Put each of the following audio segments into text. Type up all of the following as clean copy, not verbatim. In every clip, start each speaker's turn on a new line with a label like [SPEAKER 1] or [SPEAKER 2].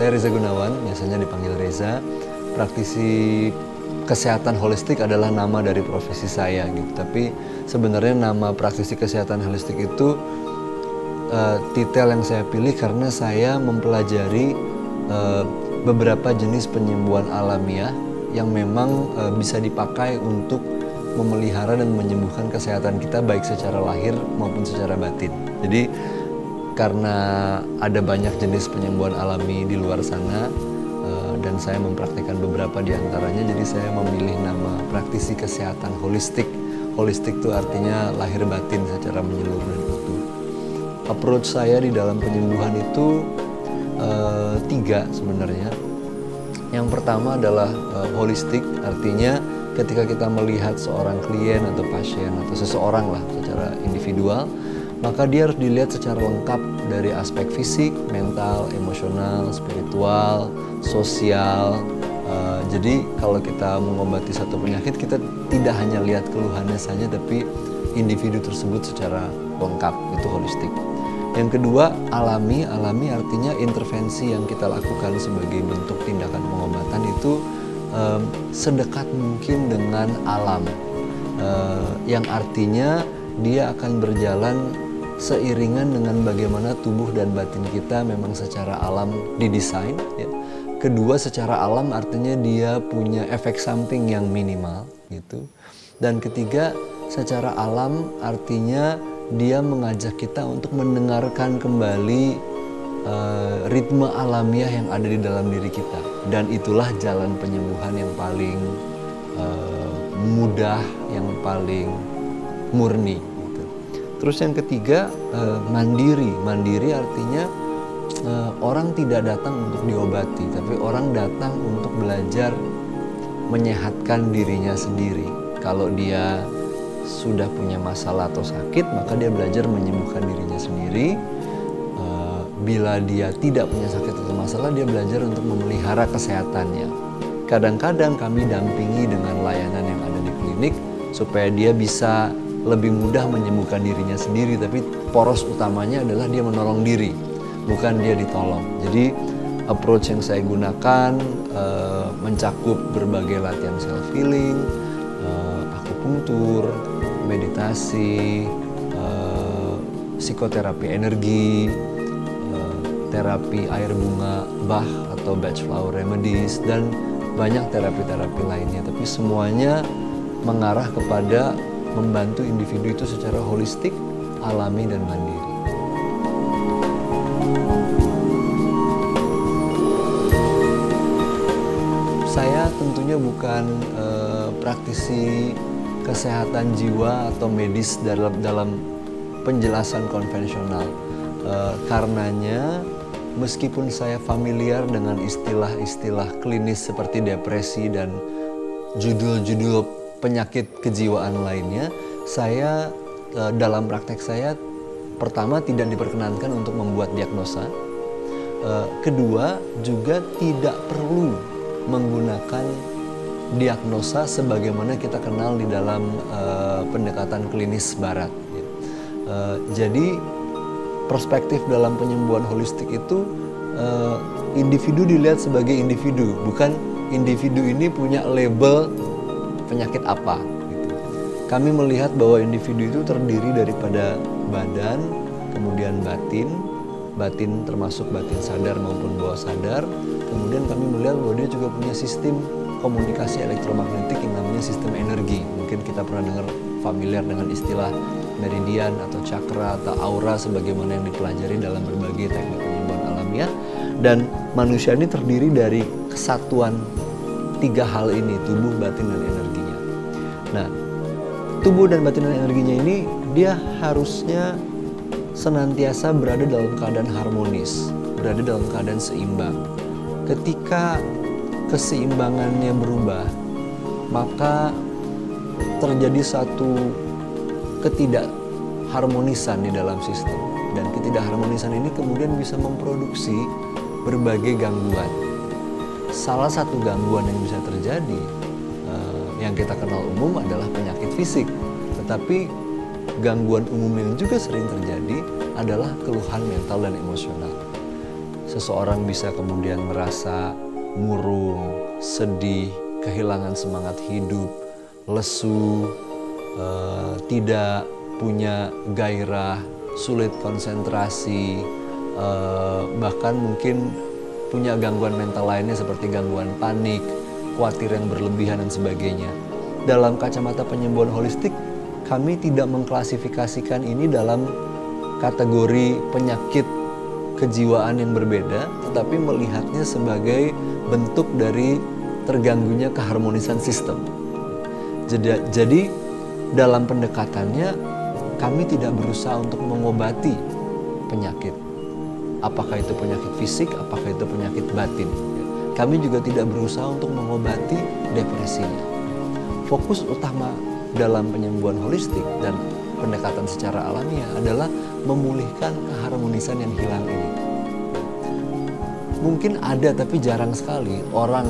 [SPEAKER 1] Saya Reza Gunawan, biasanya dipanggil Reza. Praktisi kesehatan holistik adalah nama dari profesi saya gitu. Tapi sebenarnya nama praktisi kesehatan holistik itu titel yang saya pilih karena saya mempelajari beberapa jenis penyembuhan alamiah yang memang bisa dipakai untuk memelihara dan menyembuhkan kesehatan kita baik secara lahir maupun secara batin. Jadi karena ada banyak jenis penyembuhan alami di luar sana dan saya mempraktikkan beberapa di antaranya, jadi saya memilih nama praktisi kesehatan holistik. Holistik itu artinya lahir batin secara menyeluruh dan utuh. Approach saya di dalam penyembuhan itu tiga sebenarnya. Yang pertama adalah holistik, artinya ketika kita melihat seorang klien atau pasien atau seseorang lah secara individual, maka dia harus dilihat secara lengkap dari aspek fisik, mental, emosional, spiritual, sosial. Jadi kalau kita mengobati satu penyakit, kita tidak hanya lihat keluhannya saja, tapi individu tersebut secara lengkap, itu holistik. Yang kedua, alami. Alami artinya intervensi yang kita lakukan sebagai bentuk tindakan pengobatan itu sedekat mungkin dengan alam, yang artinya dia akan berjalan seiringan dengan bagaimana tubuh dan batin kita memang secara alam didesain ya. Kedua, secara alam artinya dia punya efek samping yang minimal gitu. Dan ketiga, secara alam artinya dia mengajak kita untuk mendengarkan kembali ritme alamiah yang ada di dalam diri kita. Dan itulah jalan penyembuhan yang paling mudah, yang paling murni. Terus yang ketiga, mandiri. Mandiri artinya orang tidak datang untuk diobati, tapi orang datang untuk belajar menyehatkan dirinya sendiri. Kalau dia sudah punya masalah atau sakit, maka dia belajar menyembuhkan dirinya sendiri. Bila dia tidak punya sakit atau masalah, dia belajar untuk memelihara kesehatannya. Kadang-kadang kami dampingi dengan layanan yang ada di klinik supaya dia bisa lebih mudah menyembuhkan dirinya sendiri, tapi poros utamanya adalah dia menolong diri, bukan dia ditolong. Jadi approach yang saya gunakan mencakup berbagai latihan self healing, akupunktur, meditasi, psikoterapi energi, terapi air bunga Bach atau Bach flower remedies, dan banyak terapi-terapi lainnya. Tapi semuanya mengarah kepada membantu individu itu secara holistik, alami, dan mandiri. Saya tentunya bukan praktisi kesehatan jiwa atau medis dalam penjelasan konvensional. Karenanya, meskipun saya familiar dengan istilah-istilah klinis seperti depresi dan judul-judul penyakit kejiwaan lainnya, saya dalam praktek saya pertama tidak diperkenankan untuk membuat diagnosa. Kedua, juga tidak perlu menggunakan diagnosa sebagaimana kita kenal di dalam pendekatan klinis barat. Jadi perspektif dalam penyembuhan holistik itu individu dilihat sebagai individu, bukan individu ini punya label penyakit apa gitu. Kami melihat bahwa individu itu terdiri daripada badan, kemudian batin termasuk batin sadar maupun bawah sadar. Kemudian kami melihat bahwa dia juga punya sistem komunikasi elektromagnetik yang namanya sistem energi. Mungkin kita pernah dengar familiar dengan istilah meridian atau chakra atau aura sebagaimana yang dipelajari dalam berbagai teknik penyembuhan alamiah. Dan manusia ini terdiri dari kesatuan tiga hal ini, tubuh, batin, dan energinya. Nah, tubuh dan batin dan energinya ini dia harusnya senantiasa berada dalam keadaan harmonis, berada dalam keadaan seimbang. Ketika keseimbangannya berubah, maka terjadi satu ketidakharmonisan di dalam sistem. Dan ketidakharmonisan ini kemudian bisa memproduksi berbagai gangguan. Salah satu gangguan yang bisa terjadi yang kita kenal umum adalah penyakit fisik. Tetapi gangguan umum yang juga sering terjadi adalah keluhan mental dan emosional. seseorang bisa kemudian merasa murung, sedih, kehilangan semangat hidup, lesu, tidak punya gairah, sulit konsentrasi, bahkan mungkin punya gangguan mental lainnya seperti gangguan panik, khawatir yang berlebihan dan sebagainya. Dalam kacamata penyembuhan holistik, kami tidak mengklasifikasikan ini dalam kategori penyakit kejiwaan yang berbeda, tetapi melihatnya sebagai bentuk dari terganggunya keharmonisan sistem. Jadi dalam pendekatannya kami tidak berusaha untuk mengobati penyakit. Apakah itu penyakit fisik, apakah itu penyakit batin. Kami juga tidak berusaha untuk mengobati depresinya. Fokus utama dalam penyembuhan holistik dan pendekatan secara alamiah adalah memulihkan keharmonisan yang hilang ini. Mungkin ada, tapi jarang sekali orang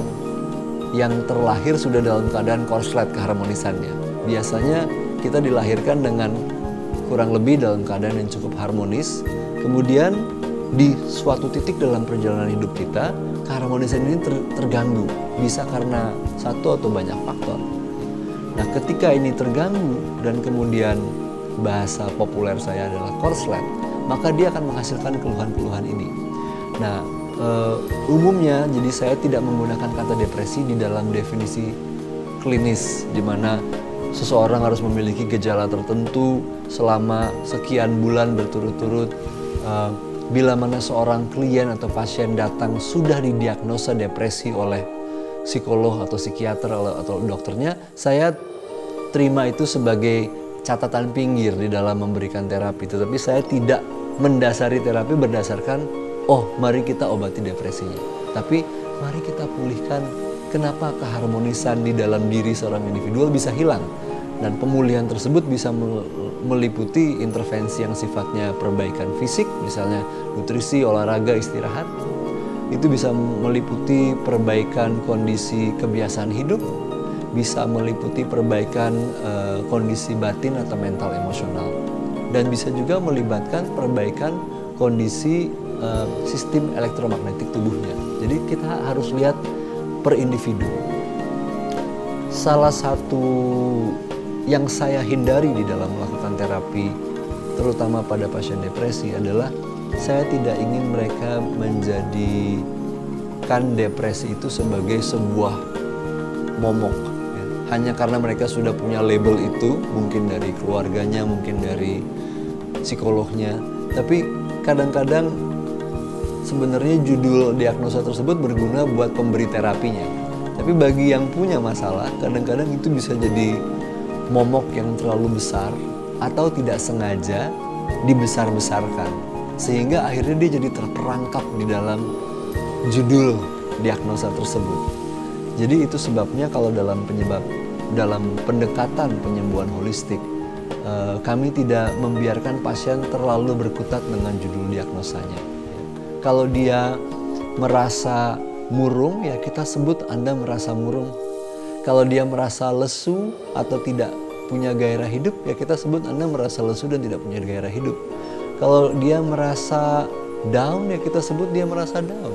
[SPEAKER 1] yang terlahir sudah dalam keadaan korslet keharmonisannya. Biasanya kita dilahirkan dengan kurang lebih dalam keadaan yang cukup harmonis. Kemudian di suatu titik dalam perjalanan hidup kita, keharmonisan ini terganggu. Bisa karena satu atau banyak faktor. Nah, ketika ini terganggu dan kemudian bahasa populer saya adalah korslet, maka dia akan menghasilkan keluhan-keluhan ini. Nah, umumnya jadi saya tidak menggunakan kata depresi di dalam definisi klinis, di mana seseorang harus memiliki gejala tertentu selama sekian bulan berturut-turut. Bila mana seorang klien atau pasien datang sudah didiagnosa depresi oleh psikolog atau psikiater atau dokternya, saya terima itu sebagai catatan pinggir di dalam memberikan terapi. Tetapi saya tidak mendasari terapi berdasarkan, oh mari kita obati depresinya. Tapi mari kita pulihkan kenapa keharmonisan di dalam diri seorang individual bisa hilang. Dan pemulihan tersebut bisa meliputi intervensi yang sifatnya perbaikan fisik, misalnya nutrisi, olahraga, istirahat. Itu bisa meliputi perbaikan kondisi kebiasaan hidup, bisa meliputi perbaikan kondisi batin atau mental emosional, dan bisa juga melibatkan perbaikan kondisi sistem elektromagnetik tubuhnya. Jadi kita harus lihat per individu. Salah satu yang saya hindari di dalam melakukan terapi, terutama pada pasien depresi, adalah saya tidak ingin mereka menjadikan depresi itu sebagai sebuah momok. Hanya karena mereka sudah punya label itu, mungkin dari keluarganya, mungkin dari psikolognya. Tapi kadang-kadang sebenarnya judul diagnosa tersebut berguna buat pemberi terapinya. Tapi bagi yang punya masalah, kadang-kadang itu bisa jadi momok yang terlalu besar atau tidak sengaja dibesar-besarkan, sehingga akhirnya dia jadi terperangkap di dalam judul diagnosa tersebut. Jadi itu sebabnya kalau dalam pendekatan penyembuhan holistik, kami tidak membiarkan pasien terlalu berkutat dengan judul diagnosanya. Kalau dia merasa murung, ya kita sebut Anda merasa murung. Kalau dia merasa lesu atau tidak punya gairah hidup, ya kita sebut Anda merasa lesu dan tidak punya gairah hidup. Kalau dia merasa down, ya kita sebut dia merasa down.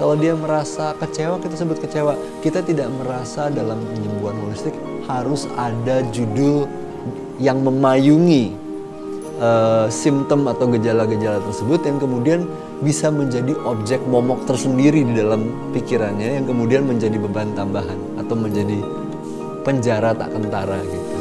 [SPEAKER 1] Kalau dia merasa kecewa, kita sebut kecewa. Kita tidak merasa dalam penyembuhan holistik harus ada judul yang memayungi simptom atau gejala-gejala tersebut yang kemudian bisa menjadi objek momok tersendiri di dalam pikirannya, yang kemudian menjadi beban tambahan atau menjadi penjara tak kentara gitu.